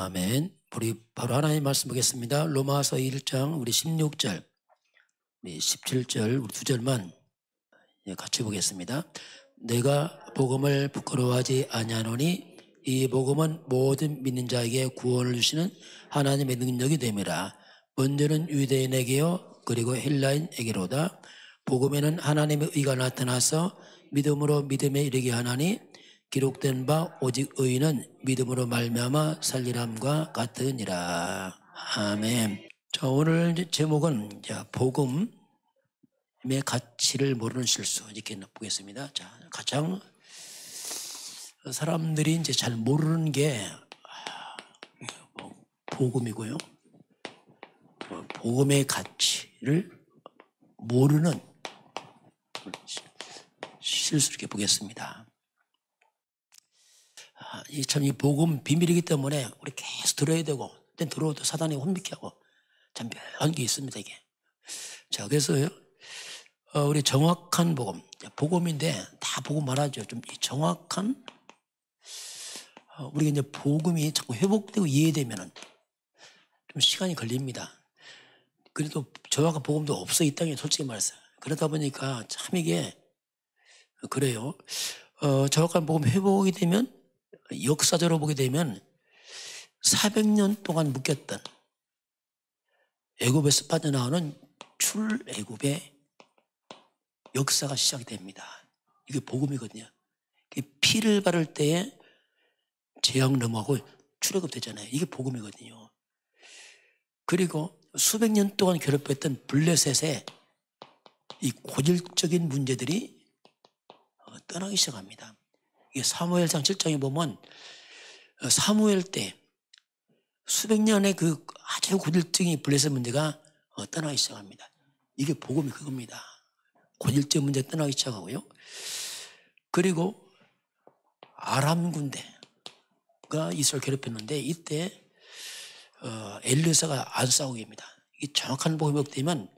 아멘. 우리 바로 하나님 말씀 보겠습니다. 로마서 1장 우리 16절, 우리 17절, 우리 2절만 같이 보겠습니다. 내가 복음을 부끄러워하지 아니하노니 이 복음은 모든 믿는 자에게 구원을 주시는 하나님의 능력이 됨이라. 먼저는 유대인에게요 그리고 헬라인에게로다. 복음에는 하나님의 의가 나타나서 믿음으로 믿음에 이르게 하나니 기록된 바 오직 의인은 믿음으로 말미암아 살리람과 같으니라. 아멘. 자, 오늘 제목은 복음의 가치를 모르는 실수 이렇게 보겠습니다. 자, 가장 사람들이 이제 잘 모르는 게 복음이고요. 복음의 가치를 모르는 실수 이렇게 보겠습니다. 이 복음 비밀이기 때문에 우리 계속 들어야 되고, 들어도 사단이 혼미케 하고, 참 묘한 게 있습니다, 이게. 자, 그래서, 우리 정확한 복음, 복음인데 다 복음 말하죠. 좀 정확한, 우리가 이제 복음이 자꾸 회복되고 이해되면은 좀 시간이 걸립니다. 그래도 정확한 복음도 없어, 이 땅에 솔직히 말해서. 그러다 보니까 참 이게, 그래요. 정확한 복음 회복이 되면 역사적으로 보게 되면 400년 동안 묶였던 애굽에서 빠져나오는 출애굽의 역사가 시작이 됩니다. 이게 복음이거든요. 피를 바를 때에 재앙 넘어가고 출애굽 되잖아요. 이게 복음이거든요. 그리고 수백 년 동안 괴롭혔던 블레셋의 이 고질적인 문제들이 떠나기 시작합니다. 이게 사무엘상 7장에 보면 사무엘 때 수백 년의 그 아주 고질적인 블레셋 문제가 떠나기 시작합니다. 이게 복음이 그겁니다. 고질적 문제 떠나기 시작하고요. 그리고 아람 군대가 이스라엘 괴롭혔는데 이때 엘리사가 안 싸우게 합니다. 이게 정확한 복음이 없다면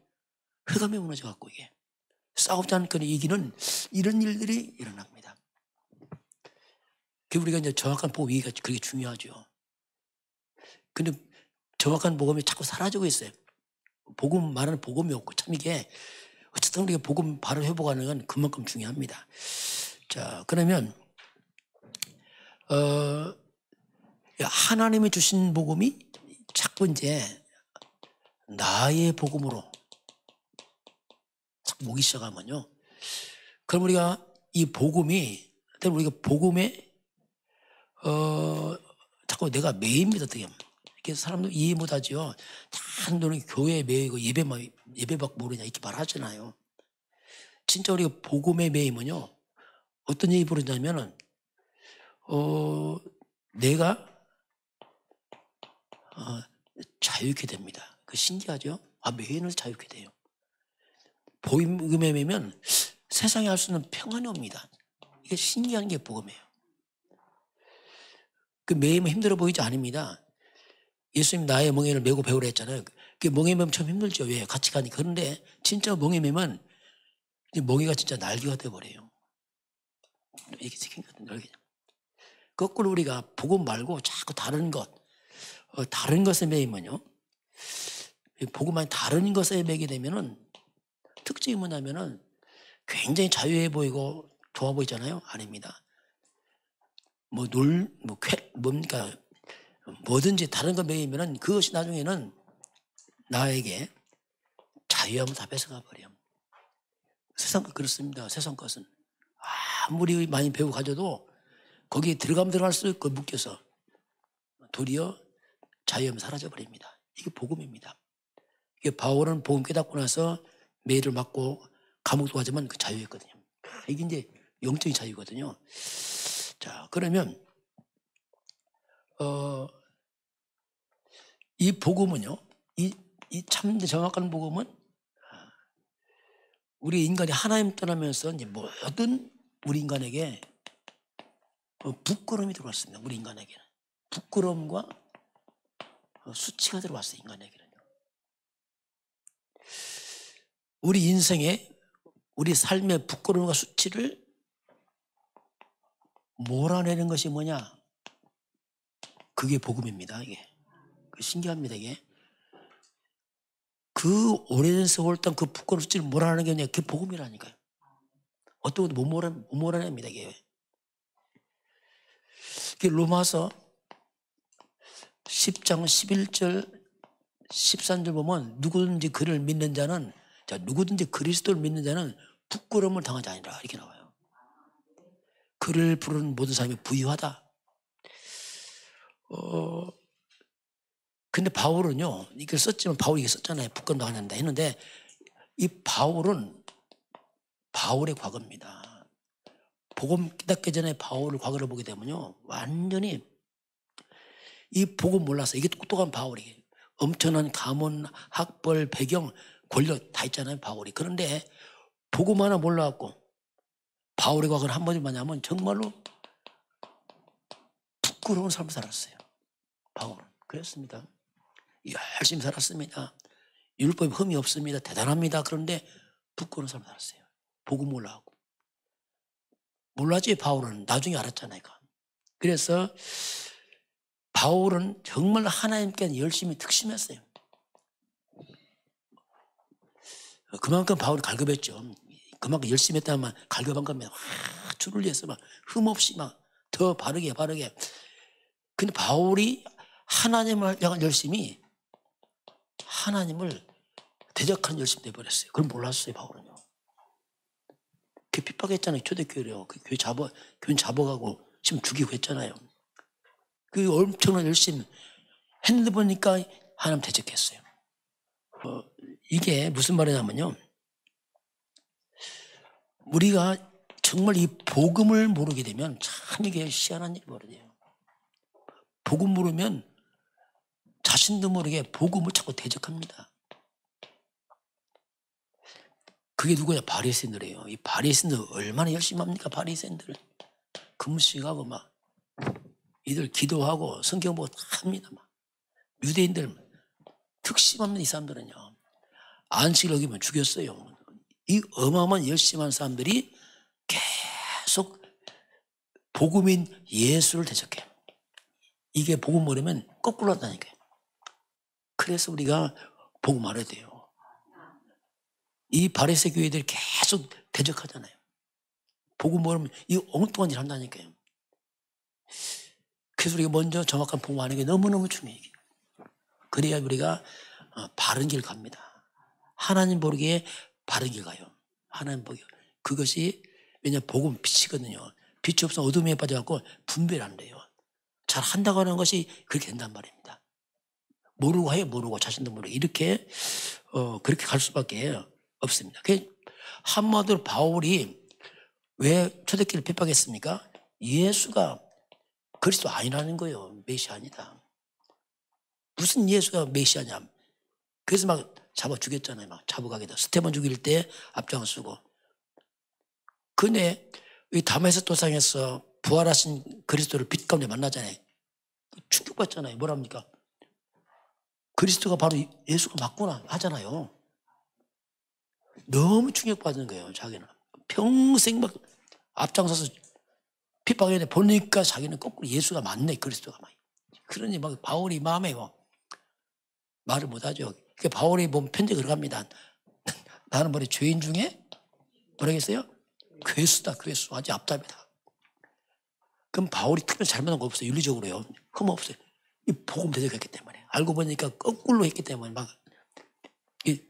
흑암에 무너져갖고 이게 싸우지 않거나 이기는 이런 일들이 일어납니다. 우리가 이제 정확한 복음 이해가 그게 중요하죠. 근데 정확한 복음이 자꾸 사라지고 있어요. 복음 말하는 복음이 없고 참 이게 어쨌든 우리가 복음 바로 회복하는 건 그만큼 중요합니다. 자, 그러면 하나님이 주신 복음이 자꾸 이제 나의 복음으로 자꾸 오기 시작하면요. 그럼 우리가 이 복음이 우리가 복음에 자꾸 내가 매입니다, 어떻게 하면. 이렇게 사람들 이해 못 하죠. 다 너는 교회에 매이고 예배밖 모르냐, 이렇게 말하잖아요. 진짜 우리가 복음에 매이면요. 어떤 얘기 부르냐면은, 내가, 자유케 됩니다. 그 신기하죠? 매이는 자유케 돼요. 복음에 매면 세상에 할 수 있는 평안이 옵니다. 이게 신기한 게 복음이에요. 그 매이면 힘들어 보이지 않습니다. 예수님 나의 멍에를 메고 배우라 했잖아요. 그 멍에 매면 참 힘들죠. 왜? 같이 가니까. 그런데 진짜 멍에 매면 멍에가 진짜 날개가 돼버려요. 이렇게 생겼거든요. 거꾸로 우리가 복음 말고 자꾸 다른 것에 매이면요. 복음 아닌 다른 것에 매게 되면은 특징이 뭐냐면은 굉장히 자유해 보이고 좋아 보이잖아요. 아닙니다. 뭡니까? 뭐든지 다른 거 매이면은 그것이 나중에는 나에게 자유함을 다 뺏어가 버려. 세상 것 그렇습니다. 세상 것은 아무리 많이 배우고 가져도 거기에 들어가면 들어갈수록 그 묶여서 도리어 자유함이 사라져 버립니다. 이게 복음입니다. 이게 바울은 복음 깨닫고 나서 매를 맞고 감옥도 가지만 그 자유였거든요. 이게 이제 영적인 자유거든요. 자, 그러면 이 복음은요, 이 참 정확한 복음은 우리 인간이 하나님 떠나면서 이제 모든 우리 인간에게 부끄러움이 들어왔습니다. 우리 인간에게는 부끄러움과 수치가 들어왔어요. 인간에게는요. 우리 인생에 우리 삶의 부끄러움과 수치를 몰아내는 것이 뭐냐? 그게 복음입니다. 이게 신기합니다. 이게 그 오래된 세월 동안 그 부끄러운 수치를 몰아내는 게 아니라 그게 복음이라니까요. 어떤 것도 못 몰아냅니다. 이게 로마서 10장 11절 13절 보면 누구든지 그를 믿는 자는 누구든지 그리스도를 믿는 자는 부끄러움을 당하지 아니라 이렇게 나와요. 그를 부르는 모든 사람이 부유하다. 근데 바울은요, 이걸 썼지만 바울이 이게 썼잖아요. 부끄러움 당한다 했는데 이 바울은 바울의 과거입니다. 복음 깨닫기 전에 바울의 과거를 보게 되면요, 완전히 이 복음 몰라서 이게 똑똑한 바울이 엄청난 가문, 학벌, 배경, 권력 다 있잖아요, 바울이. 그런데 복음 하나 몰라갖고 바울의 과거를 한 번만 하면 정말로 부끄러운 삶을 살았어요. 바울은 그랬습니다. 열심히 살았습니다. 율법에 흠이 없습니다. 대단합니다. 그런데 부끄러운 삶을 살았어요. 복음 몰라갖고. 몰랐지 바울은. 나중에 알았잖아요. 그래서 바울은 정말 하나님께 열심히 특심했어요. 그만큼 바울이 갈급했죠. 그만큼 열심히 했다면 갈급한 겁니다. 줄을 위해서 막 흠없이 막 더 바르게. 근데 바울이 하나님을 향한 열심이 하나님을 대적하는 열심이 돼버렸어요. 그럼 몰랐어요, 바울은요. 그 핍박했잖아요, 초대교회를요. 그 교회 잡아가고 지금 죽이고 했잖아요. 그 엄청난 열심 했는데 보니까 하나님 대적했어요. 이게 무슨 말이냐면요. 우리가 정말 이 복음을 모르게 되면 참 이게 희한한 일이 벌어져요. 복음 모르면 자신도 모르게 복음을 자꾸 대적합니다. 그게 누구냐? 바리새인들이에요. 이 바리새인들 얼마나 열심히 합니까? 바리새인들 금식하고 막 이들 기도하고 성경 보고 합니다. 막 유대인들 특심합니다. 이 사람들은요. 안식을 어기면 죽였어요. 이 어마어마한 열심한 사람들이 계속 복음인 예수를 대적해요. 이게 복음 모르면 거꾸로 한다니까요. 그래서 우리가 복음 알아야 돼요. 이 바리새 교회들이 계속 대적하잖아요. 복음 모르면 이 엉뚱한 일 한다니까요. 그래서 우리가 먼저 정확한 복음 아는 게 너무너무 중요해요. 그래야 우리가 바른 길 갑니다. 하나님 보기에 바른 길 가요. 하나님 보기에. 그것이 왜냐하면 복음 빛이거든요. 빛이 없으면 어둠에 빠져갖고 분별 안 돼요. 잘 한다고 하는 것이 그렇게 된단 말입니다. 모르고 해요. 모르고 자신도 모르고 이렇게 그렇게 갈 수밖에 없습니다. 한마디로 바울이 왜 초대교회를 핍박했습니까? 예수가 그리스도 아니라는 거예요. 메시아 아니다. 무슨 예수가 메시아냐. 그래서 막 잡아 죽였잖아요. 막 잡아가게다. 스테반 죽일 때 앞장서고. 근데 이 다메섹 도상에서 부활하신 그리스도를 빛 가운데 만나잖아요. 충격받잖아요. 뭐랍니까? 그리스도가 바로 예수가 맞구나 하잖아요. 너무 충격받은 거예요. 자기는 평생 막 앞장서서 핍박했는데 보니까 자기는 거꾸로 예수가 맞네. 그리스도가 막. 그러니 막 바울이 마음에 말을 못하죠. 그러니까 바울이 보면 편지 들어갑니다. 나는 뭐래 죄인 중에 뭐라겠어요? 괴수다. 괴수. 아주 앞답이다. 그럼 바울이 특별히 잘못한 거 없어요. 윤리적으로요. 흠 없어요. 이 복음 대적했기 때문에. 알고 보니까 거꾸로 했기 때문에 막. 이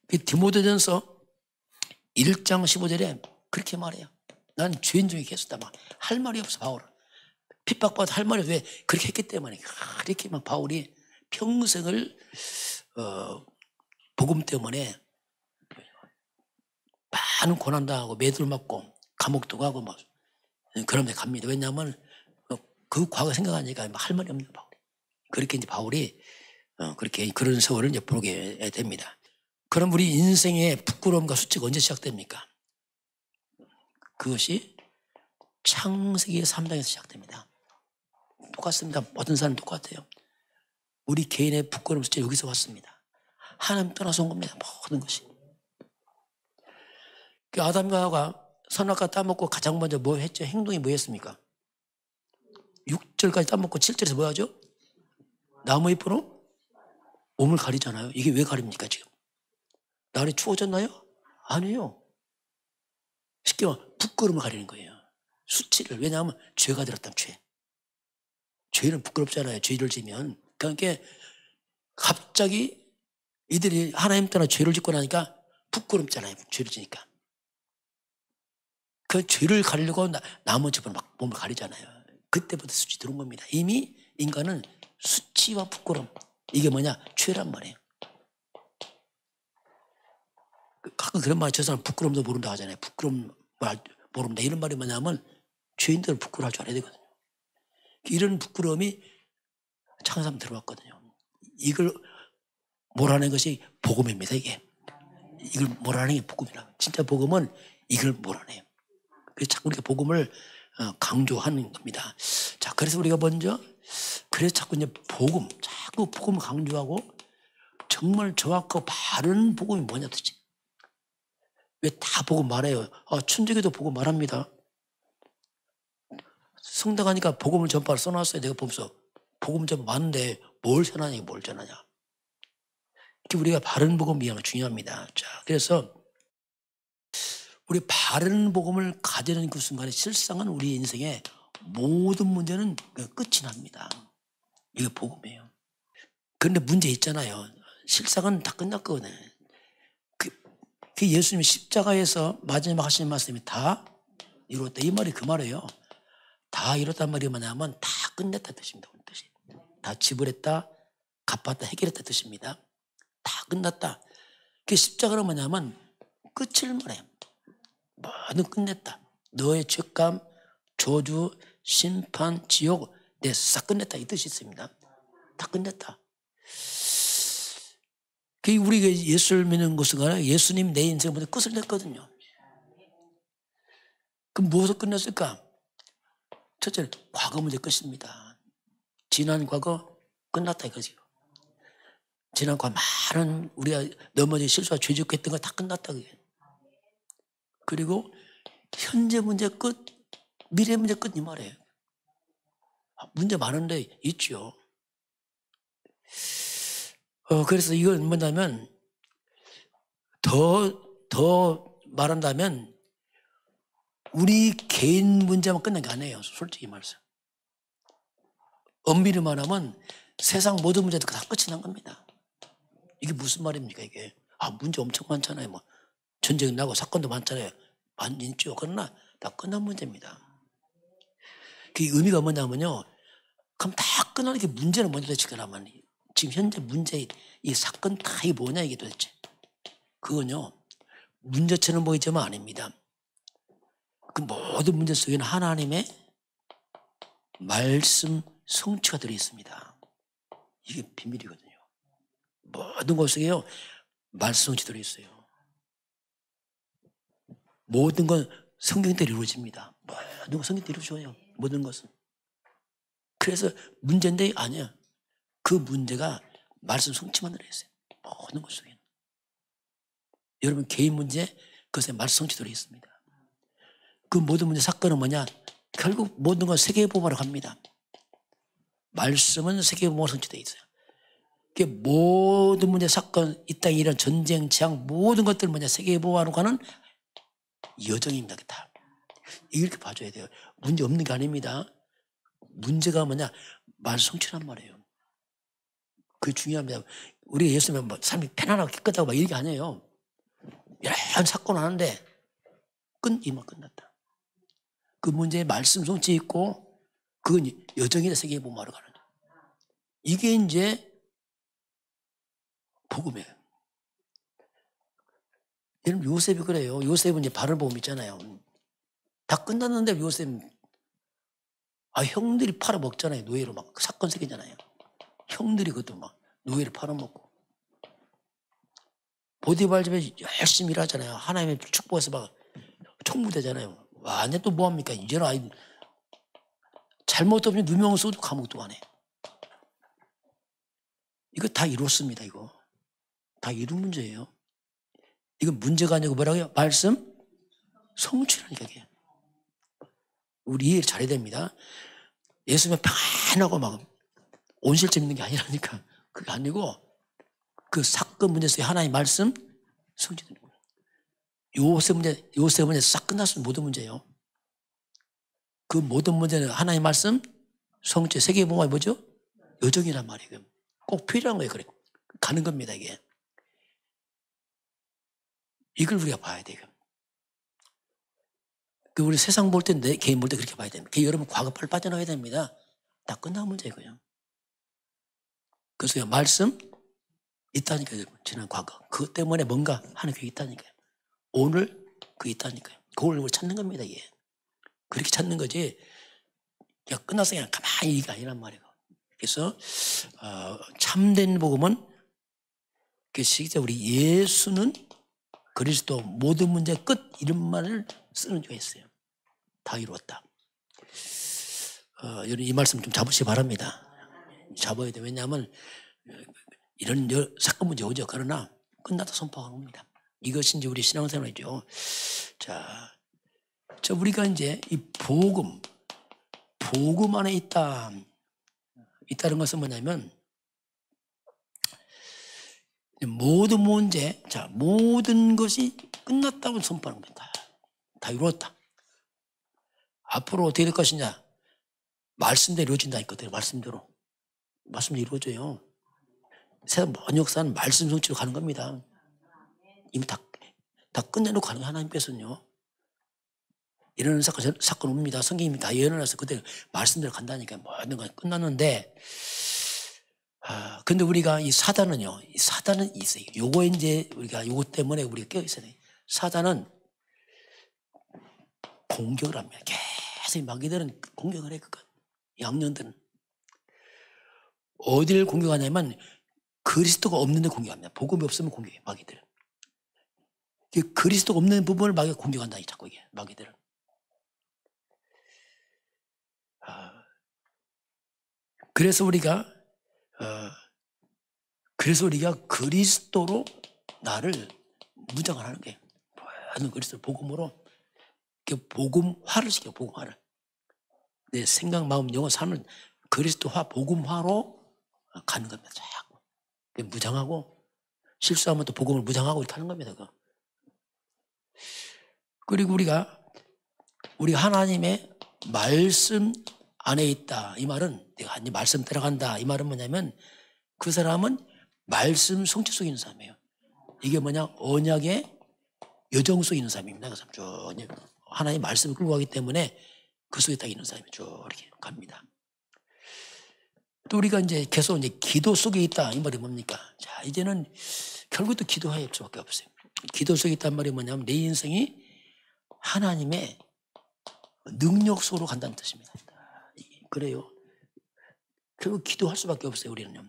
디모데전서 1장 15절에 그렇게 말해요. 난 죄인 중에 괴수다. 막 할 말이 없어 바울은. 핍박받아 할 말이 왜 그렇게 했기 때문에. 이렇게 막 바울이 평생을 복음 때문에 많은 고난당하고 매들 맞고 감옥도 가고 막 그런 데 갑니다. 왜냐하면 그 과거 생각하니까 할 말이 없는 바울이. 그렇게 이제 바울이 그렇게 그런 세월을 이제 보게 됩니다. 그럼 우리 인생의 부끄러움과 수치가 언제 시작됩니까? 그것이 창세기 3장에서 시작됩니다. 똑같습니다. 모든 사람 똑같아요. 우리 개인의 부끄러움 수치 여기서 왔습니다. 하나님 떠나서 온 겁니다. 모든 것이. 아담과 하와가 선악과 따먹고 가장 먼저 뭐 했죠? 행동이 뭐였습니까? 6절까지 따먹고 7절에서 뭐 하죠? 나무 잎으로 몸을 가리잖아요. 이게 왜 가립니까 지금? 날이 추워졌나요? 아니에요. 쉽게 말하면 부끄러움을 가리는 거예요. 수치를. 왜냐하면 죄가 들었다면 죄. 죄는 부끄럽잖아요. 죄를 지면. 그러니까 갑자기 이들이 하나님 떠나 죄를 짓고 나니까 부끄럽잖아요. 죄를 지니까. 그 죄를 가리려고 나머지는 막 몸을 가리잖아요. 그때부터 수치 들어온 겁니다. 이미 인간은 수치와 부끄러움, 이게 뭐냐? 죄란 말이에요. 가끔 그런 말, 저 사람 부끄러움도 모른다 하잖아요. 부끄러움 모른다. 이런 말이 뭐냐면 죄인들은 부끄러워할 줄 알아야 되거든요. 이런 부끄러움이 창사함 들어왔거든요. 이걸 몰아낸 것이 복음입니다. 이걸 몰아내는 게 복음이라고. 진짜 복음은 이걸 몰아내요. 그래서 자꾸 우리가 복음을 강조하는 겁니다. 자, 그래서 우리가 먼저, 그래서 자꾸 이제 자꾸 복음을 강조하고 정말 정확하고 바른 복음이 뭐냐 도대체. 왜 다 복음 말해요? 춘적에도 복음 말합니다. 성당 가니까 복음을 전파를 써놨어요. 내가 보면서 복음 전파 많은데 뭘 전하냐, 뭘 전하냐. 우리가 바른 복음 이해하는 게 중요합니다. 자, 그래서 우리 바른 복음을 가지는 그 순간에 실상은 우리 인생의 모든 문제는 끝이 납니다. 이게 복음이에요. 그런데 문제 있잖아요. 실상은 다 끝났거든요. 그 예수님이 십자가에서 마지막 하신 말씀이 다 이뤘다. 이 말이 그 말이에요. 다 이뤘단 말이 뭐냐면 다 끝냈다 뜻입니다. 뜻이. 다 지불했다, 갚았다, 해결했다 뜻입니다. 다 끝났다. 그 십자가는 뭐냐면 끝을 말해요. 모든 끝냈다. 너의 죄감, 저주, 심판, 지옥, 내 싹 끝냈다. 이 뜻이 있습니다. 다 끝냈다. 우리가 예수를 믿는 것은 예수님 내 인생 모두 끝을 냈거든요. 그럼 무엇을 끝냈을까? 첫째, 과거 문제 끝입니다. 지난 과거 끝났다 이거죠. 지난 과거 많은 우리가 넘어진 실수와 죄짓고 했던 거 다 끝났다. 그게. 그리고 현재 문제 끝, 미래 문제 끝 이 말이에요. 문제 많은데 있죠. 그래서 이건 뭐냐면 더 말한다면 우리 개인 문제만 끝난 게 아니에요. 솔직히 말해서. 엄밀히 말하면 세상 모든 문제도 다 끝이 난 겁니다. 이게 무슨 말입니까 이게. 문제 엄청 많잖아요. 뭐 전쟁 나고 사건도 많잖아요. 많이 있죠. 그러나 다 끝난 문제입니다. 그 의미가 뭐냐면요. 그럼 다 끝나는 게 문제는 뭔지 도대체 그러면 지금 현재 문제 이 사건 다 이게 뭐냐 이게 도대체. 그건요. 문제처럼 보이지만 아닙니다. 그 모든 문제 속에는 하나님의 말씀 성취가 들어있습니다. 이게 비밀이거든요. 모든 것 속에요. 말씀 성취 들어있어요. 모든 건 성경대로 이루어집니다. 모든 건 성경대로 이루어져요. 모든 것은. 그래서 문제인데 아니야. 그 문제가 말씀 성취만 들어있어요. 모든 것 속에는. 여러분 개인 문제 그것에 말씀 성취 들어있습니다. 그 모든 문제 사건은 뭐냐? 결국 모든 건 세계보험으로 갑니다. 말씀은 세계보험으로 성취되어 있어요. 모든 문제 사건, 이 땅에 이런 전쟁, 재앙 모든 것들 뭐냐? 세계보험으로 가는 여정입니다. 다. 이렇게 봐줘야 돼요. 문제 없는 게 아닙니다. 문제가 뭐냐? 말씀 성취란 말이에요. 그게 중요합니다. 우리가 예수님은 뭐 삶이 편안하고 깨끗하고 막 이런 게 아니에요. 여러 사건 하는데 이만 끝났다. 그 문제에 말씀 성취 있고 그건 여정이나 세계보험하러 가는 거예요. 이게 이제 복음이에요. 여러분 요셉이 그래요. 요셉은 이제 바른 복음 있잖아요. 다 끝났는데 요셉 형들이 팔아먹잖아요. 노예로 막 사건 생기잖아요. 형들이 그것도 막 노예를 팔아먹고 보디발 집에 열심히 일하잖아요. 하나님의 축복해서 막 총무되잖아요. 완전 또 뭐합니까? 이제는 잘못 없으면 누명을 써도 감옥도 안 해. 이거 다 이뤘습니다. 이거 다 이룬 문제예요. 이건 문제가 아니고 뭐라고요? 말씀 성취라니까 이게. 우리 이해를 잘해야 됩니다. 예수님은 평안하고 막 온실점 있는 게 아니라니까. 그게 아니고 그 사건 문제 속에 하나의 말씀 성취되는 거예요. 요 세 문제 싹 끝났으면 모든 문제예요. 그 모든 문제는 하나의 말씀 성취. 세계복음이 뭐죠? 여정이란 말이에요. 꼭 필요한 거예요. 그래. 가는 겁니다, 이게. 이걸 우리가 봐야 돼요. 그 우리 세상 볼 때, 내 개인 볼 때 그렇게 봐야 됩니다. 여러분 과거 빨리 빠져나가야 됩니다. 다 끝난 문제고요. 그래서 말씀 있다니까요. 지난 과거. 그것 때문에 뭔가 하는 게 있다니까요. 오늘 그게 있다니까요. 그걸 우리 찾는 겁니다, 이게. 그렇게 찾는 거지. 그냥 끝나서 그냥 가만히 이게 아니란 말이에요. 그래서 참된 복음은 진짜 우리 예수는 그리스도 모든 문제 끝 이런 말을 쓰는 게 있어요. 다 이루었다. 여러분 이 말씀 좀 잡으시기 바랍니다. 잡아야 돼요. 왜냐하면 이런 사건 문제 오죠. 그러나 끝나다 선포하는 겁니다. 이것이 이제 우리 신앙생활이죠. 자, 우리가 이제 이 복음 안에 있다는 것은 뭐냐면 모든 문제, 모든 것이 끝났다고 선포하는 겁니다. 다 이루었다. 앞으로 어떻게 될 것이냐? 말씀대로 이루어진다 했거든요. 말씀대로 이루어져요. 세상 모든 역사는 말씀 성취로 가는 겁니다. 이미 다 끝내놓고 가는 하나님께서는요. 이런 사건 옵니다. 성경이 다 예언해서 그때 말씀대로 간다니까 모든 건 끝났는데, 근데 우리가 이 사단은 있어요. 요거 이제 우리가 요거 때문에 우리가 깨어 있어야 돼요. 사단은 공격을 합니다. 계속 마귀들은 공격을 해. 양년들은 어디를 공격하냐면 그리스도가 없는 데 공격합니다. 복음이 없으면 공격해, 마귀들은. 그리스도가 없는 부분을 마귀가 공격한다, 자꾸 이게, 마귀들은. 그래서 우리가 그리스도로 나를 무장을 하는 거예요. 모든 그리스도 복음으로 복음화를 시켜요. 복음화를. 내 생각, 마음, 영혼, 삶은 그리스도화, 복음화로 가는 겁니다. 자꾸 무장하고 실수하면 또 복음을 무장하고 이렇게 하는 겁니다. 그리고 우리가 하나님의 말씀 안에 있다. 이 말은 내가 이 말씀 따라간다. 이 말은 뭐냐면 그 사람은 말씀 성취 속에 있는 사람이에요. 이게 뭐냐? 언약의 여정 속에 있는 사람입니다. 그 사람 쭉 하나님의 말씀을 끌고 가기 때문에 그 속에 딱 있는 사람이 쭉 이렇게 갑니다. 또 우리가 이제 계속 기도 속에 있다. 이 말이 뭡니까? 자, 이제는 결국 또 기도해야 할 수밖에 없어요. 기도 속에 있단 말이 뭐냐면 내 인생이 하나님의 능력 속으로 간다는 뜻입니다. 그래요. 결국 기도할 수밖에 없어요. 우리는요.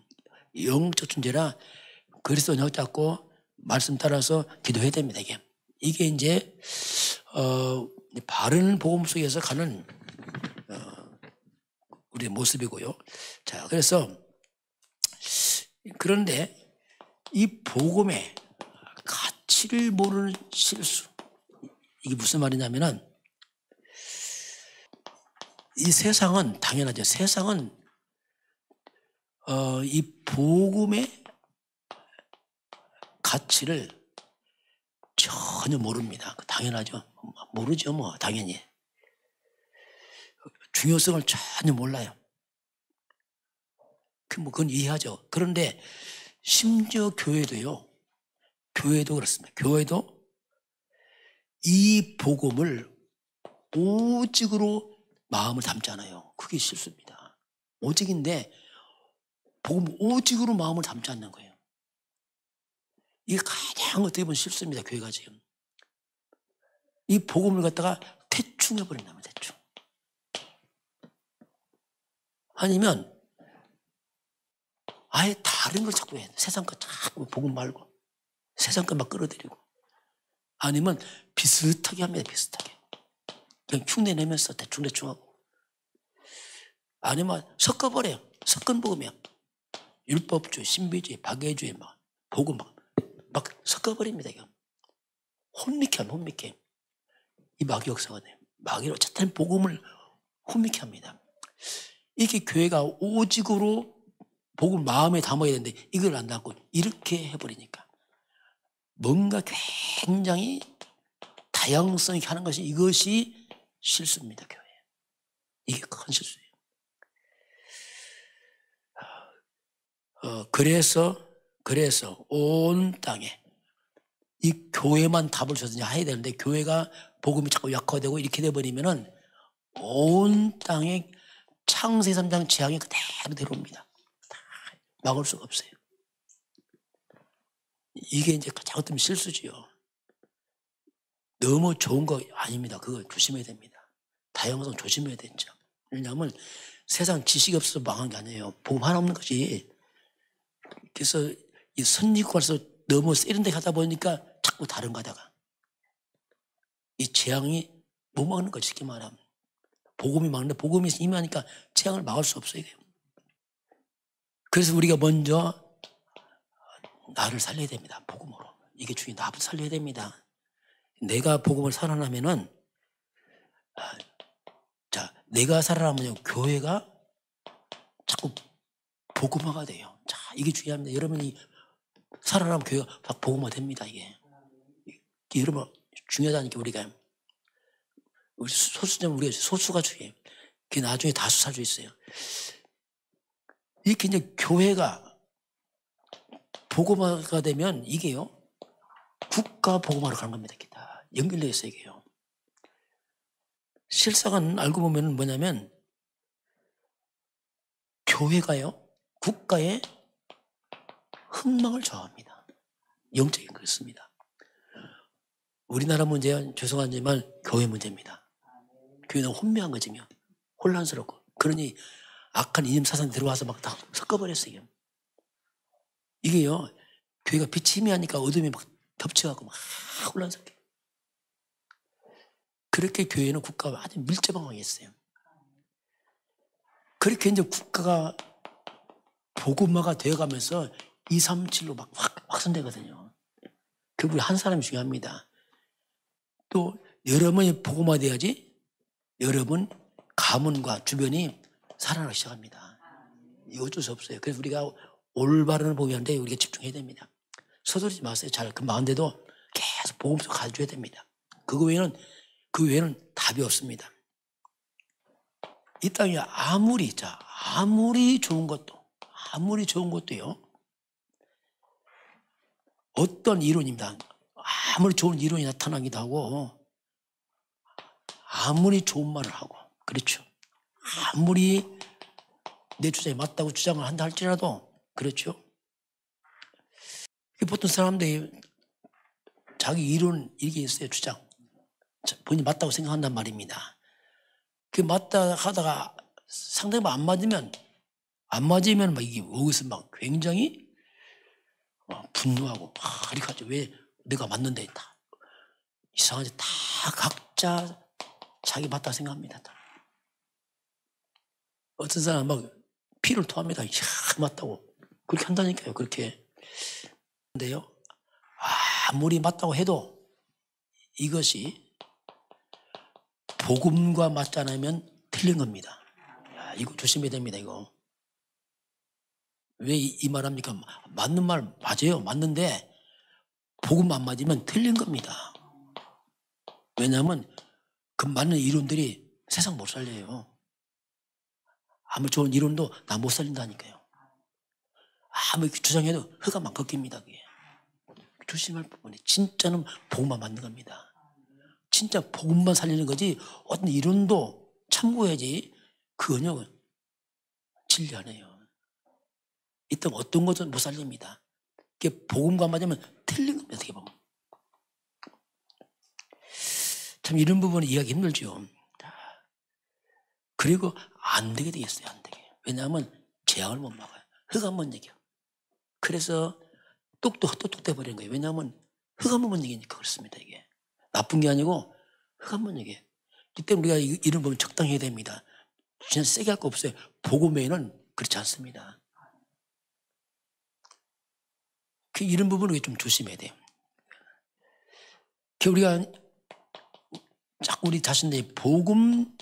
영적 존재라 그리스도 언약 잡고 말씀 따라서 기도해야 됩니다. 이게 이제 바른 복음 속에서 가는 우리의 모습이고요. 자, 그래서 그런데 이 복음의 가치를 모르는 실수, 이게 무슨 말이냐면은 이 세상은 당연하죠. 세상은 이 복음의 가치를 전혀 모릅니다. 당연하죠. 모르죠, 당연히. 중요성을 전혀 몰라요. 그건 이해하죠. 그런데 심지어 교회도 그렇습니다. 교회도 이 복음을 오직으로 마음을 담지 않아요. 그게 실수입니다. 오직인데 복음 오직으로 마음을 담지 않는 거예요. 이게 가장 어떻게 보면 실수입니다. 교회가 지금. 이 복음을 갖다가 대충해버린다면 대충. 아니면 아예 다른 걸 자꾸 해요. 세상 거 자꾸 복음 말고 세상 것만 끌어들이고, 아니면 비슷하게 합니다. 비슷하게 그냥 흉내 내면서 대충 하고, 아니면 섞어버려요. 섞은 복음이야. 율법주의, 신비주의, 박애주의 복음 막 섞어버립니다. 이거 혼미케 이 마귀 역사가 돼요. 마귀로 어쨌든 복음을 혼미케 합니다. 이게 교회가 오직으로 복음 마음에 담아야 되는데 이걸 안 담고 이렇게 해버리니까 뭔가 굉장히 다양성 있게 하는 것이 이것이 실수입니다. 교회. 이게 큰 실수예요. 그래서 온 땅에 이 교회만 답을 줘서 해야 되는데 교회가 복음이 자꾸 약화되고 이렇게 돼버리면은 온 땅에 창세 3장 재앙이 그대로 들어옵니다. 막을 수가 없어요. 이게 이제 잘못되면 실수지요. 너무 좋은 거 아닙니다. 그거 조심해야 됩니다. 다양성 조심해야 되죠. 왜냐하면 세상 지식이 없어서 망한 게 아니에요. 복음 하나 없는 것이. 그래서 이 선지국가에서 너무 세련되게 하다 보니까 자꾸 다른 거다가 이 재앙이 못 막는 거지. 쉽게 말하면 복음이 막는데 복음이 임하니까 재앙을 막을 수 없어요. 그래서 우리가 먼저 나를 살려야 됩니다. 복음으로. 이게 중요해. 나부터 살려야 됩니다. 내가 복음을 살아나면은 자, 내가 살아나면 교회가 자꾸 복음화가 돼요. 자, 이게 중요합니다. 여러분이 살아나면 교회가 복음화 됩니다. 이게 여러분 중요하다니까. 우리가 우리 소수점 우리가 소수가 중요해요. 그게 나중에 다수 살 수 있어요. 이렇게 이제 교회가 복음화가 되면 이게요 국가 복음화로 가는 겁니다. 이게 다 연결되어 있어요. 이게요. 실상은 알고 보면 뭐냐면 교회가요 국가의 흥망을 좌우합니다. 영적인 그렇습니다. 우리나라 문제는 죄송하지만 교회 문제입니다. 교회는 혼미한 거지요. 혼란스럽고. 그러니 악한 이념 사상이 들어와서 막 다 섞어버렸어요. 이게요 교회가 빛이 희미하니까 어둠이 막 덮쳐가고 막 혼란스럽게. 그렇게 교회는 국가와 아주 밀접하게 했어요. 그렇게 이제 국가가 복음화가 되어가면서 237로 막 확산되거든요. 결국 한 사람이 중요합니다. 또 여러분이 복음화돼야지 여러분 가문과 주변이 살아나기 시작합니다. 이거 어쩔 수 없어요. 그래서 우리가 올바른 복음인데 우리가 집중해야 됩니다. 서두르지 마세요. 잘 그 마음대로 계속 복음 속 가져줘야 됩니다. 그 외에는 답이 없습니다. 이 땅이 아무리 좋은 것도요. 어떤 이론입니다. 아무리 좋은 이론이 나타나기도 하고 아무리 좋은 말을 하고 그렇죠. 아무리 내 주장이 맞다고 주장을 한다 할지라도 그렇죠. 보통 사람들이 자기 이론 이게 있어요. 주장. 본인이 맞다고 생각한단 말입니다. 그 맞다 하다가 상대방 안 맞으면 막 이게 어디서 막 굉장히 분노하고 이렇게 하죠. 왜 내가 맞는데 다 이상하지. 다 각자 자기 맞다 생각합니다. 다. 어떤 사람은 막 피를 토합니다. 맞다고 그렇게 한다니까요. 그렇게. 근데요 아무리 맞다고 해도 이것이 복음과 맞지 않으면 틀린 겁니다. 야, 이거 조심해야 됩니다. 이거. 왜 이 말합니까? 맞는 말 맞아요. 맞는데 복음 안 맞으면 틀린 겁니다. 왜냐하면 그 맞는 이론들이 세상 못 살려요. 아무리 좋은 이론도 나 못 살린다니까요. 아무리 주장해도 흑암 안 꺾입니다. 그게. 조심할 부분이 진짜는 복음만 맞는 겁니다. 진짜 복음만 살리는 거지 어떤 이론도 참고해야지 그건요 진리 아니에요. 이때 어떤 것도 못 살립니다. 그게 복음과 맞으면 틀린 겁니다. 어떻게 보면. 참 이런 부분은 이해하기 힘들죠. 그리고 안 되게 되겠어요. 안 되게. 왜냐하면 재앙을 못 막아요. 흑암 못 이겨. 그래서 똑똑 돼버리는 거예요. 왜냐하면 흑암 못 이기니까 그렇습니다. 이게. 나쁜 게 아니고 흑암 못 이겨. 이때 우리가 이런 부분 적당히 해야 됩니다. 그냥 세게 할 거 없어요. 복음에는 그렇지 않습니다. 이런 부분을 좀 조심해야 돼요. 우리가 자꾸 우리 자신의 복음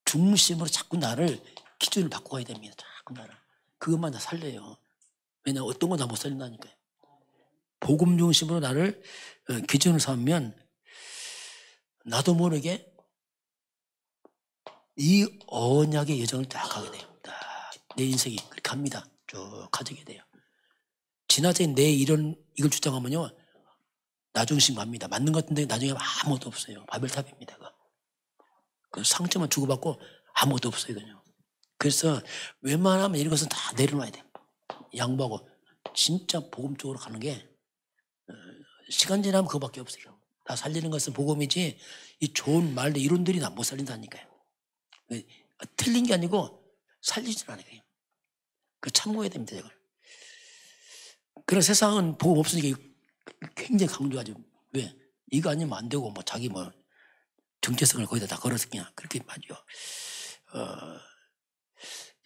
중심으로 자꾸 나를 기준을 바꿔야 됩니다. 자꾸 나를. 그것만 다 살려요. 왜냐하면 어떤 건 다 못 살린다니까요. 복음 중심으로 나를 기준을 삼으면 나도 모르게 이 언약의 여정을 딱 가게 돼요. 내 인생이 그렇게 갑니다. 쭉 가지게 돼요. 지나친 내 이걸 주장하면요, 나 중심 갑니다. 맞는 것 같은데 나중에 아무것도 없어요. 바벨탑입니다. 그 상처만 주고받고 아무것도 없어요. 그냥. 그래서 웬만하면 이런 것은 다 내려놔야 돼요. 양보하고 진짜 복음 쪽으로 가는 게 시간 지나면 그거밖에 없어요. 다 살리는 것은 복음이지 이 좋은 말들 이론들이 나 못 살린다니까요. 틀린 게 아니고 살리질 않아요. 그 참고해야 됩니다. 이걸. 그런 세상은 복음 없으니까 굉장히 강조하죠. 왜? 이거 아니면 안 되고 뭐 자기 뭐 정체성을 거기다 다 걸어서 그냥 그렇게 말이죠.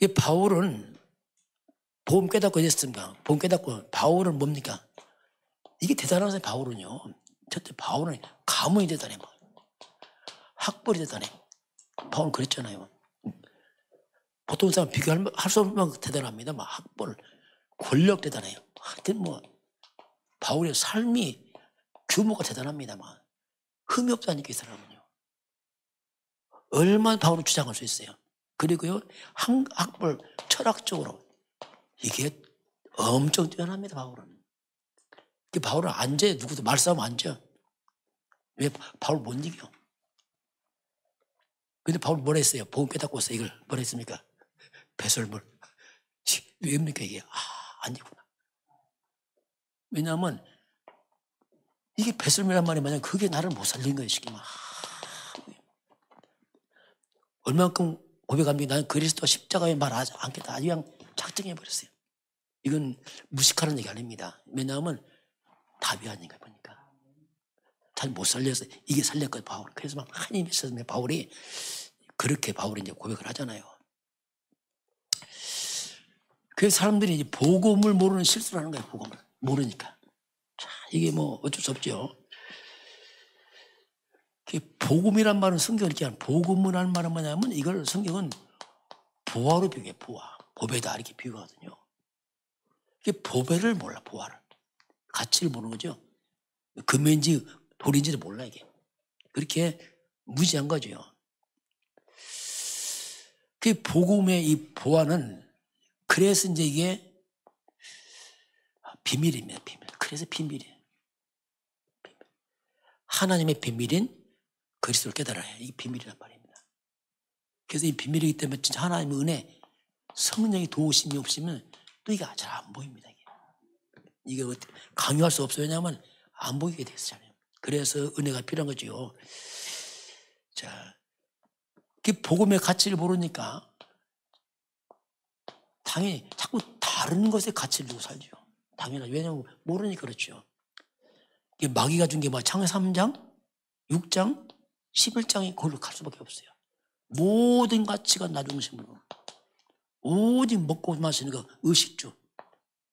이 바울은 복음 깨닫고 이랬습니다. 복음 깨닫고 바울은 뭡니까? 이게 대단한 사람이 바울은요. 첫째 바울은 가문이 대단해. 학벌이 대단해. 바울은 그랬잖아요. 보통 사람 비교할 수 없는 만큼 대단합니다. 막 학벌, 권력 대단해요. 하여튼 뭐 바울의 삶이 규모가 대단합니다. 막 흠이 없다니까 이 사람은요. 얼마나 바울을 주장할 수 있어요. 그리고요 학벌 철학적으로 이게 엄청 뛰어납니다. 바울은. 바울은 앉아요. 누구도 말싸움 앉아. 왜 바울 못 이겨? 근데 바울 뭐라 했어요? 복음 깨닫고서 이걸 뭐라 했습니까? 배설물. 왜입니까 이게? 아니구나. 왜냐하면 이게 배설물이란 말이 만약 그게 나를 못 살린 거예요. 쉽게 말. 얼만큼 고백합니까? 나는 그리스도 십자가에 말하지 않겠다. 아주 그냥 작정해버렸어요. 이건 무식하는 얘기 아닙니다. 왜냐하면 답이 아닌가 보니까. 잘 못 살려서 이게 살렸거든요. 바울. 그래서 막 한이 있었는데 바울이 그렇게 바울이 이제 고백을 하잖아요. 그래서 사람들이 이제 복음을 모르는 실수를 하는 거예요. 복음을 모르니까. 자, 이게 뭐 어쩔 수 없죠. 복음이란 말은 성경을 이렇게 하는 복음이라는 말은 뭐냐면 이걸 성경은 보화로 비교해. 보화. 보배다 이렇게 비교하거든요. 이게 보배를 몰라. 보화를. 가치를 모르는 거죠. 금인지 돌인지도 몰라 이게. 그렇게 무지한 거죠. 그 복음의 이 보화는 그래서 이제 이게 비밀입니다. 비밀. 그래서 비밀이에요. 비밀. 하나님의 비밀인 그리스도를 깨달아야 해요. 이게 비밀이란 말입니다. 그래서 이 비밀이기 때문에 진짜 하나님의 은혜, 성령의 도우심이 없으면 또 이게 잘 안 보입니다. 이게 강요할 수 없어요. 왜냐하면 안 보이게 됐잖아요. 그래서 은혜가 필요한 거죠. 자, 그 복음의 가치를 모르니까 당연히 자꾸 다른 것에 가치를 두고 살죠. 당연하죠. 왜냐하면 모르니까 그렇죠. 마귀가 준 게 뭐 창세기 3장, 6장, 11장이 그걸로 갈 수밖에 없어요. 모든 가치가 나 중심으로. 오직 먹고 마시는 거, 의식주,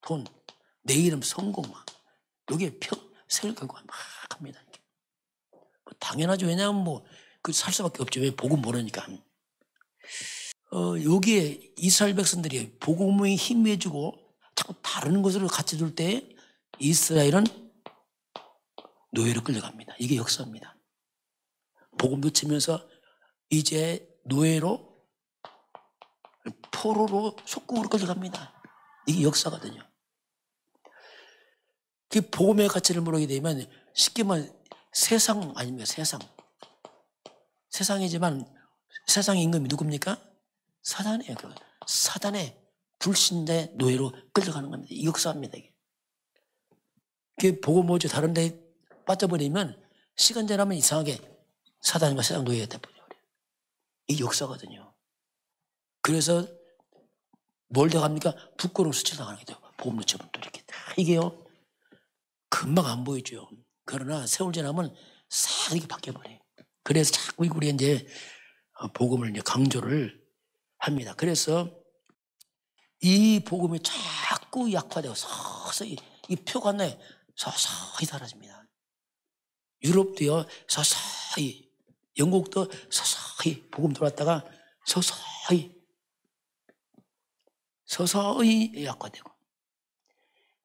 돈, 내 이름, 성공, 여기에 세를 걸고 막 합니다. 뭐 당연하죠. 왜냐하면 뭐 그 살 수밖에 없죠. 왜 복음 모르니까. 여기에 이스라엘 백성들이 복음에 힘해주고 자꾸 다른 것으로 같이 둘 때 이스라엘은 노예로 끌려갑니다. 이게 역사입니다. 복음 놓치면서 이제 노예로 포로로 속국으로 끌려갑니다. 이게 역사거든요. 그 복음의 가치를 모르게 되면 쉽게 말하면 세상 아닙니까? 세상이지만 세상의 임금이 누굽니까? 사단이에요. 사단의 불신자의 노예로 끌려가는 겁니다. 이 역사입니다. 이게 복음 오지 다른 데 빠져버리면 시간 지나면 이상하게 사단과 세상 노예가 돼버려요. 이게 역사거든요. 그래서 뭘 돼갑니까? 부끄러운 수치를 당하는 거죠. 복음 놓치면 또 이렇게. 이게요. 금방 안 보이죠. 그러나 세월 지나면 싹 이렇게 바뀌어버려요. 그래서 자꾸 우리 이제 복음을 이제 강조를 합니다. 그래서 이 복음이 자꾸 약화되고 서서히 이 표가 내 서서히 사라집니다. 유럽도요 서서히, 영국도 서서히 복음 들어왔다가 서서히 서서히 약화되고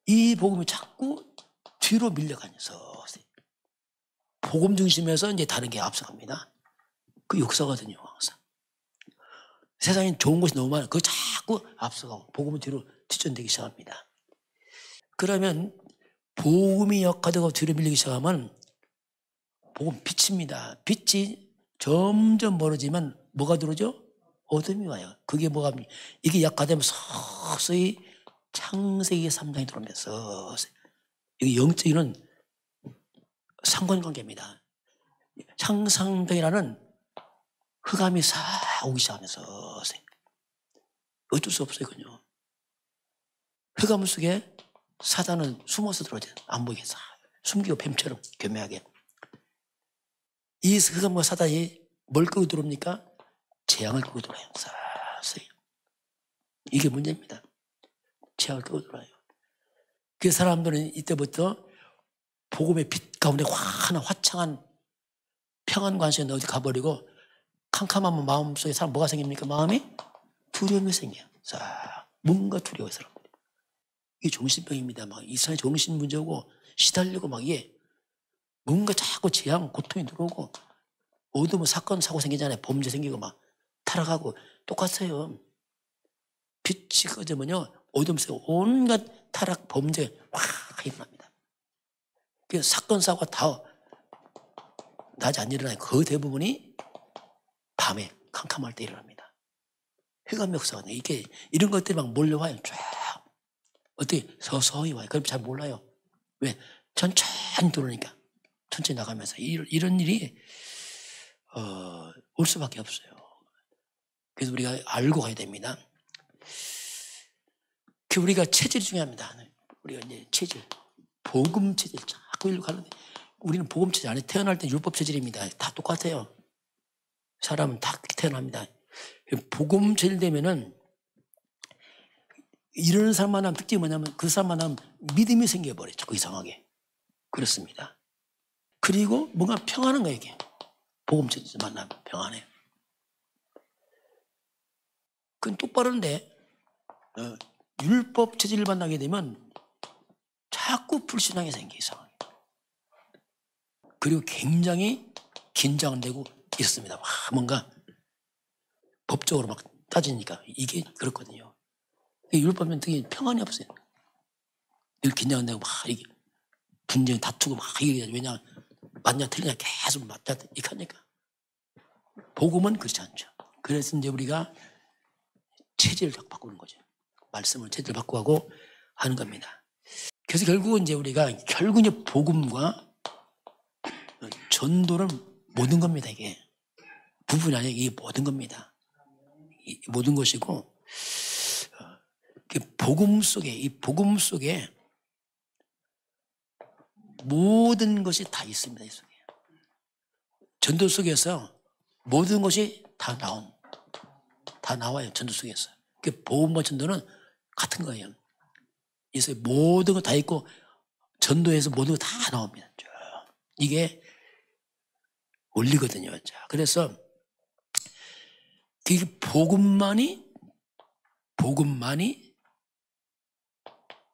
이 복음이 자꾸 뒤로 밀려가요. 서서히. 복음 중심에서 이제 다른 게 앞서갑니다. 그 역사거든요. 항상. 세상에 좋은 것이 너무 많아요. 그거 자꾸 앞서가고 복음은 뒤로 뒤전되기 시작합니다. 그러면 복음이 약화되고 뒤로 밀리기 시작하면 복음 빛입니다. 빛이 점점 멀어지면 뭐가 들어오죠? 어둠이 와요. 그게 뭐가, 이게 약화되면 서서히 창세기 3장이 들어오면서 이게 영적인 상관관계입니다. 창상병이라는 흑암이 싹 오기 시작하면서 어쩔 수 없어요. 그요. 흑암 속에 사단은 숨어서 들어오죠. 안 보이게 싹 숨기고 뱀처럼 교묘하게. 이 흑암과 사단이 뭘 끄고 들어옵니까? 재앙을 끄고 들어와요. 서서히. 이게 문제입니다. 재앙을 끄고 들어와요. 그 사람들은 이때부터 복음의 빛 가운데 환한 화창한 평안 관심이 어디 가버리고 캄캄한 마음속에 사람 뭐가 생깁니까? 마음이 두려움이 생겨요. 자, 뭔가 두려워요, 사람들이. 이게 정신병입니다. 막 이상한 정신 문제고 시달리고 막 이게 뭔가 자꾸 재앙, 고통이 들어오고 어두운 사건, 사고 생기잖아요. 범죄 생기고 막 타락하고 똑같아요. 빛이 꺼지면요, 어둠 속에 온갖 타락, 범죄 확 일어납니다. 그 사건, 사고가 다 낮에 안 일어나요. 그 대부분이 밤에 캄캄할 때 일어납니다. 흑암 역사가 이게 이런 것들이 막 몰려와요. 쫙. 어떻게 서서히 와요. 그럼 잘 몰라요. 왜? 천천히 들어오니까. 천천히 나가면서 이런 일이 올 수밖에 없어요. 그래서 우리가 알고 가야 됩니다. 우리가 체질이 중요합니다. 우리가 이제 체질, 복음 체질 자꾸 일로 가는데 우리는 복음 체질 안에 태어날 때 율법 체질입니다. 다 똑같아요. 사람은 다 태어납니다. 복음 체질 되면은 이런 사람만 하면 특징이 뭐냐면 그 사람만 하면 믿음이 생겨버려요. 자꾸 이상하게. 그렇습니다. 그리고 뭔가 평안한 거예요. 이게. 복음 체질 만나면 평안해요. 그건 똑바른데 율법 체질을 만나게 되면 자꾸 불신앙이 생겨 이상하게. 그리고 굉장히 긴장되고 있습니다. 뭔가 법적으로 막 따지니까 이게 그렇거든요. 율법은 되게 평안이 없어요. 늘 긴장되고 막 이게 분쟁 다투고 막 이게 왜냐 맞냐 틀리냐 계속 맞다 이렇게 하니까. 복음은 그렇지 않죠. 그래서 이제 우리가 체질을 바꾸는 거죠. 말씀을 체질을 바꾸고 하는 겁니다. 그래서 결국은 이제 우리가 이제 복음과 전도는 모든 겁니다. 이게 부분이 아니라 이게 모든 겁니다. 이 모든 것이고 이 복음 속에 모든 것이 다 있습니다. 이 속에. 전도 속에서 모든 것이 다 나와요. 전도 속에서. 복음과 전도는 같은 거예요. 그래서 모든 거 다 있고 전도에서 모든 거 다 나옵니다. 이게 원리거든요. 자, 그래서 이 복음만이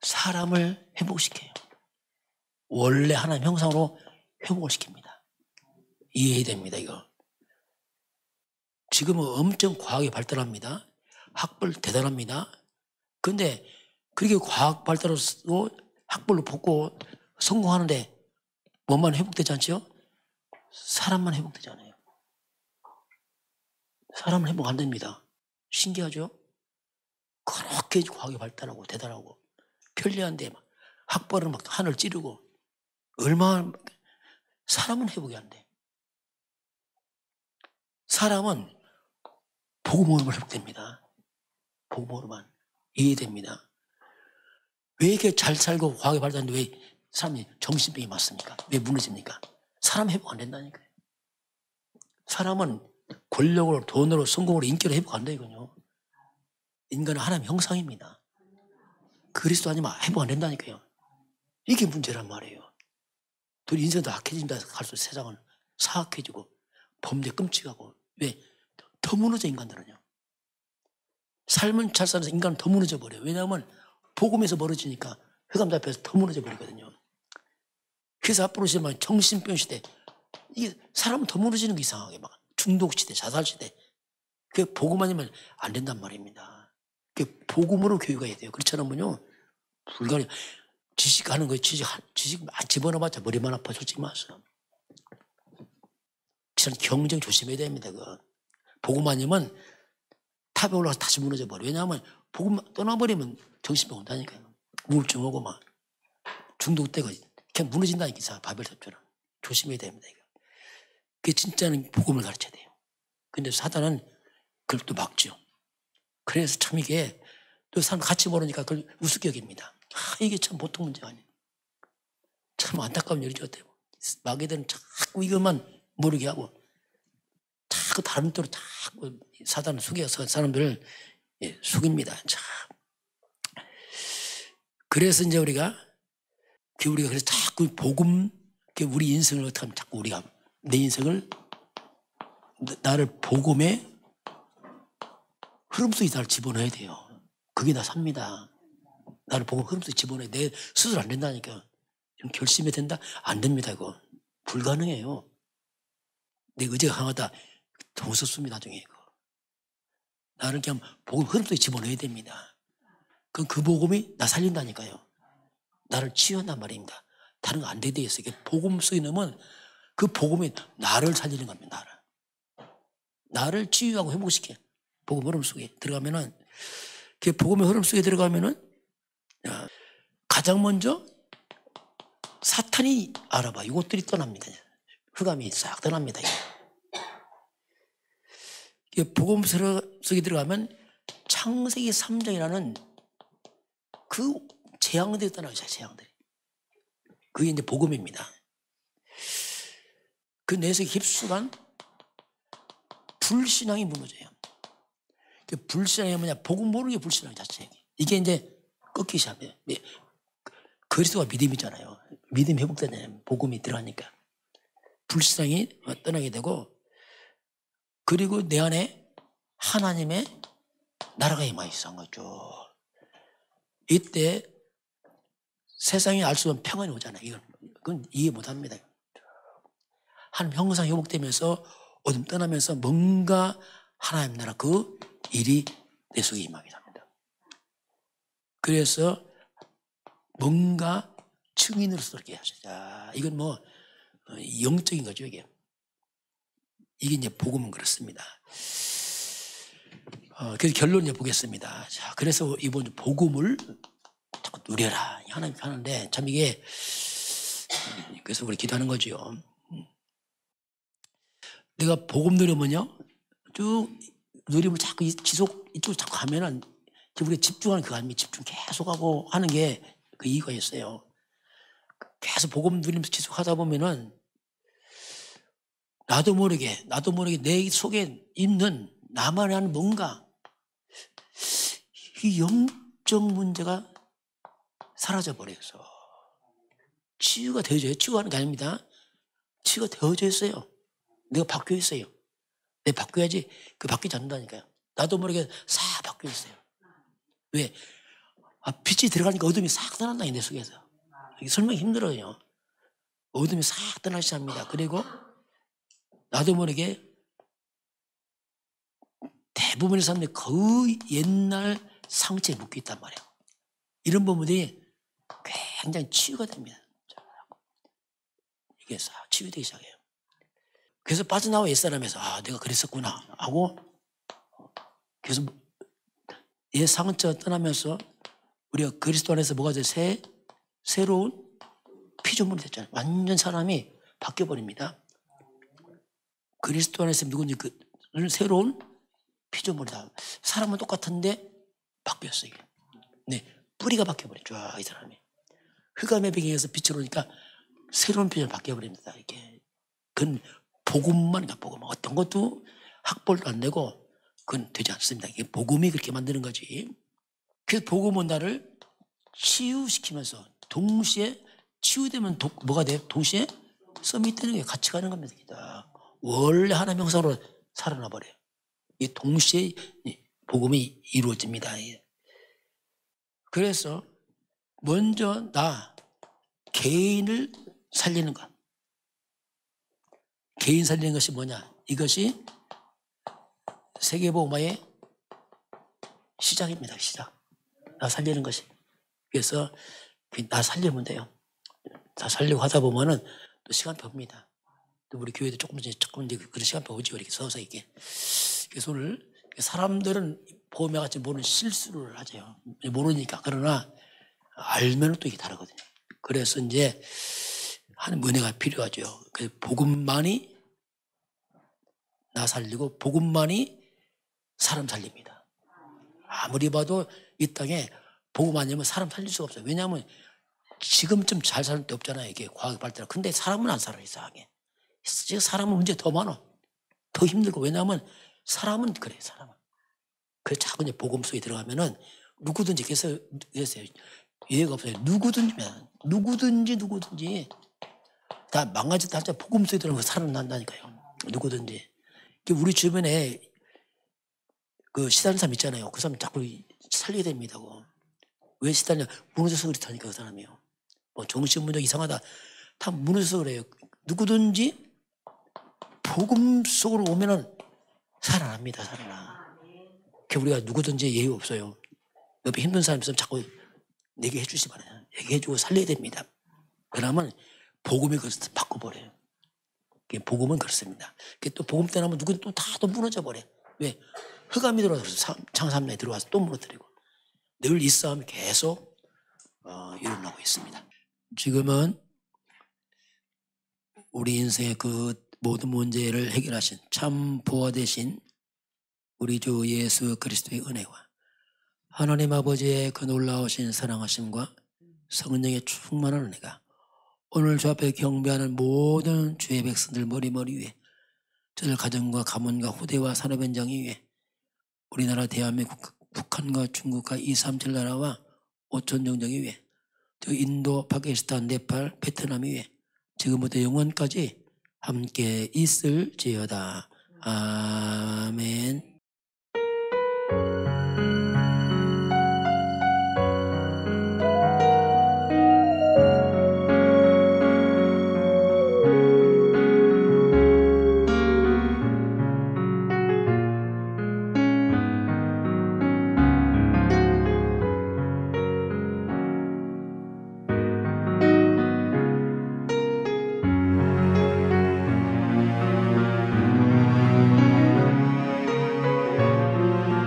사람을 회복시켜요. 원래 하나님 형상으로 회복을 시킵니다. 이해해야 됩니다. 이거. 지금은 엄청 과학이 발달합니다. 학벌 대단합니다. 그런데 그렇게 과학 발달로 학벌로 붙고 성공하는데 뭐만 회복되지 않죠? 사람만 회복되지 않아요. 사람은 회복 안 됩니다. 신기하죠? 그렇게 과학이 발달하고 대단하고 편리한데 막 학벌은 막 하늘 찌르고 얼마나 사람은 회복이 안 돼. 사람은 복음으로만 회복됩니다. 복음으로만 이해됩니다. 왜 이렇게 잘 살고 과학이 발달하는데 왜 사람이 정신병이 맞습니까? 왜 무너집니까? 사람 회복 안 된다니까요. 사람은 권력으로 돈으로 성공으로 인기로 회복 안 돼요. 인간은 하나님 형상입니다. 그리스도 아니면 회복 안 된다니까요. 이게 문제란 말이에요. 또 인생도 악해진다 갈수록 세상은 사악해지고 범죄 끔찍하고 왜? 더 무너져 인간들은요. 삶은 잘 살아서 인간은 더 무너져 버려요. 왜냐하면 복음에서 멀어지니까 흑암 잡혀서 더 무너져 버리거든요. 그래서 앞으로 지금 정신병 시대, 이게 사람은 더 무너지는 게 이상하게 막 중독 시대, 자살 시대. 그 복음 아니면 안 된단 말입니다. 그 복음으로 교육가 해야 돼요. 그렇지 않으면요 불가능. 지식하는 거예요. 지식 집어넣어봤자 머리만 아파. 솔직히 말해서. 경쟁 조심해야 됩니다. 그거. 복음 아니면 탑에 올라가서 다시 무너져 버려. 왜냐하면 복음 떠나버리면 정신병 온다니까요. 우울증 오고 막 중독되고 그냥 무너진다니까. 바벨탑처럼. 조심해야 됩니다. 이거. 그게 진짜는 복음을 가르쳐야 돼요. 근데 사단은 그걸 또 막죠. 그래서 참 이게 또 사람 같이 모르니까 그걸 우습게 여깁니다. 이게 참 보통 문제가 아니에요. 참 안타까운 일이죠. 마귀들은 자꾸 이것만 모르게 하고 자꾸 다른 데로 자꾸 사단을 속여서 사람들을 속입니다. 참. 그래서 이제 우리가 그래서 자꾸 복음, 우리 인생을 어떻게 하면 자꾸 우리가 내 인생을 나를 복음의 흐름 속에 나를 집어넣어야 돼요. 그게 나 삽니다. 나를 복음 흐름 속에 집어넣어야 돼. 내 스스로 안 된다니까. 좀 결심이 된다? 안 됩니다. 이거 불가능해요. 내 의지가 강하다. 더 무섭습니다. 나중에 이거. 나를 그냥 복음 흐름 속에 집어넣어야 됩니다. 그럼 그 복음이 나 살린다니까요. 나를 치유한단 말입니다. 다른 거 안 되게 돼 있어요. 복음 속에 넣으면 그 복음이 나를 살리는 겁니다. 나를 치유하고 회복시켜. 복음 흐름 속에 들어가면은, 그 복음의 흐름 속에 들어가면은, 가장 먼저 사탄이 알아봐. 이것들이 떠납니다. 흑암이 싹 떠납니다. 복음 속에 들어가면 창세기 3장이라는 그 재앙들이 떠나요. 재앙들이. 그게 이제 복음입니다. 그 내에서 휩쓸한 불신앙이 무너져요. 그 불신앙이 뭐냐? 복음 모르는 게 불신앙 자체. 이게 이제 꺾이기 시작해요. 그리스도가 믿음이잖아요. 믿음이 회복되잖아요. 복음이 들어가니까. 불신앙이 떠나게 되고, 그리고 내 안에 하나님의 나라가 임하기 시작한 거죠. 이때 세상이 알 수 없는 평안이 오잖아요. 그건 이해 못 합니다. 하나님 형상이 회복되면서 어둠 떠나면서 뭔가 하나님 나라 그 일이 내 속에 임하게 됩니다. 그래서 뭔가 증인으로서 그렇게 하시자. 이건 뭐 영적인 거죠. 이게 이제 복음은 그렇습니다. 그래서 결론을 보겠습니다. 자, 그래서 이번 복음을 자꾸 누려라. 하나님 하는데 참 이게 그래서 우리 기도하는 거죠. 내가 복음 누리면요, 쭉 누리면 자꾸 이쪽으로 자꾸 가면은 우리가 집중하는 그 아닙니까? 집중 계속하고 하는 게 그 이유가 있어요. 계속 복음 누리면서 지속하다 보면은 나도 모르게 내 속에 있는 나만이 하는 뭔가 이 영적 문제가 사라져 버려서 치유가 되어져요. 치유하는 게 아닙니다. 치유가 되어져 있어요. 내가 바뀌어 있어요. 내가 바뀌어야지. 그 바뀌지 않는다니까요. 나도 모르게 싹 바뀌어 있어요. 왜? 빛이 들어가니까 어둠이 싹 떠난다. 내 속에서. 이게 설명이 힘들어요. 어둠이 싹 떠나기 시작합니다. 그리고 나도 모르게 대부분의 사람들이 거의 옛날 상처에 묶여 있단 말이에요. 이런 부분들이 굉장히 치유가 됩니다. 이게 싹 치유되기 시작해요. 그래서 빠져나와 옛사람에서 내가 그랬었구나 하고, 그래서 옛 상처가 떠나면서 우리가 그리스도 안에서 뭐가 돼요? 새로운 피조물이 됐잖아요. 완전 사람이 바뀌어버립니다. 그리스도 안에서 누군지 새로운 피조물이다. 사람은 똑같은데 바뀌었어요. 네, 뿌리가 바뀌어버렸죠. 이 사람이. 흑암의 배경에서 빛으로 오니까 새로운 피조물이 바뀌어버립니다. 이게. 그건 복음만이다. 복음. 어떤 것도 학벌도 안 내고 그건 되지 않습니다. 이게 복음이 그렇게 만드는 거지. 그래서 복음은 나를 치유시키면서 동시에 치유되면 뭐가 돼요? 동시에 서밋되는 게 같이 가는 겁니다. 원래 하나님 형상으로 살아나 버려요. 이 동시에 복음이 이루어집니다. 예. 그래서 먼저 나 개인을 살리는 것. 개인 살리는 것이 뭐냐? 이것이 세계복음화의 시작입니다. 시작. 나 살리는 것이. 그래서 나 살리면 돼요. 다 살려고 하다 보면은 또 시간표 옵니다. 또 우리 교회도 조금 이제 그런 시간표 오지, 이렇게 서서 이렇게. 그래서 오늘 사람들은 보험에 같이 모르는 실수를 하죠. 모르니까. 그러나 알면 또 이게 다르거든요. 그래서 이제 하는 은혜가 필요하죠. 그 복음만이 나 살리고 복음만이 사람 살립니다. 아무리 봐도 이 땅에 복음 아니면 사람 살릴 수가 없어요. 왜냐하면 지금쯤 잘 사는 데 없잖아요. 이게 과학이 발달하고. 근데 사람은 안 살아, 이상하게. 지금 사람은 문제 더 많아. 더 힘들고. 왜냐하면 사람은 그래, 사람은. 그래서 자꾸 이제 복음 속에 들어가면은 누구든지 그래서 예외가 없어요. 누구든지 다 망가졌다 할 때 복음 속에 들어가면 살아난다니까요. 누구든지. 우리 주변에 그 시달리는 사람 있잖아요. 그 사람 자꾸 살려야 됩니다. 왜 시달려? 무너져서 그렇다니까, 그 사람이요. 뭐 정신문제 이상하다. 다 무너져서 그래요. 누구든지 복음 속으로 오면은 살아납니다. 살아나. 그 우리가 누구든지 예외 없어요. 옆에 힘든 사람 있으면 자꾸 내게 해주시 말아요. 얘기해주고 살려야 됩니다. 그러면 복음이 그것을 바꿔버려요. 복음은 그렇습니다. 또 복음 떠나면 누구든 또 다 또 무너져 버려. 왜? 흑암이 들어와서 창삼년에 들어와서 또 무너뜨리고. 늘 이 싸움이 계속 일어나고 있습니다. 지금은 우리 인생의 그 모든 문제를 해결하신 참 보화 되신 우리 주 예수 그리스도의 은혜와 하나님 아버지의 그 놀라우신 사랑하심과 성령의 충만한 은혜가 오늘 주 앞에 경배하는 모든 주의 백성들 머리 위에 저들 가정과 가문과 후대와 산업 현장 위에 우리나라 대한민국 북한과 중국과 237 나라와 5천 정정이 위에 저 인도, 파키스탄, 네팔, 베트남 위에 지금부터 영원까지 함께 있을지어다. 아멘.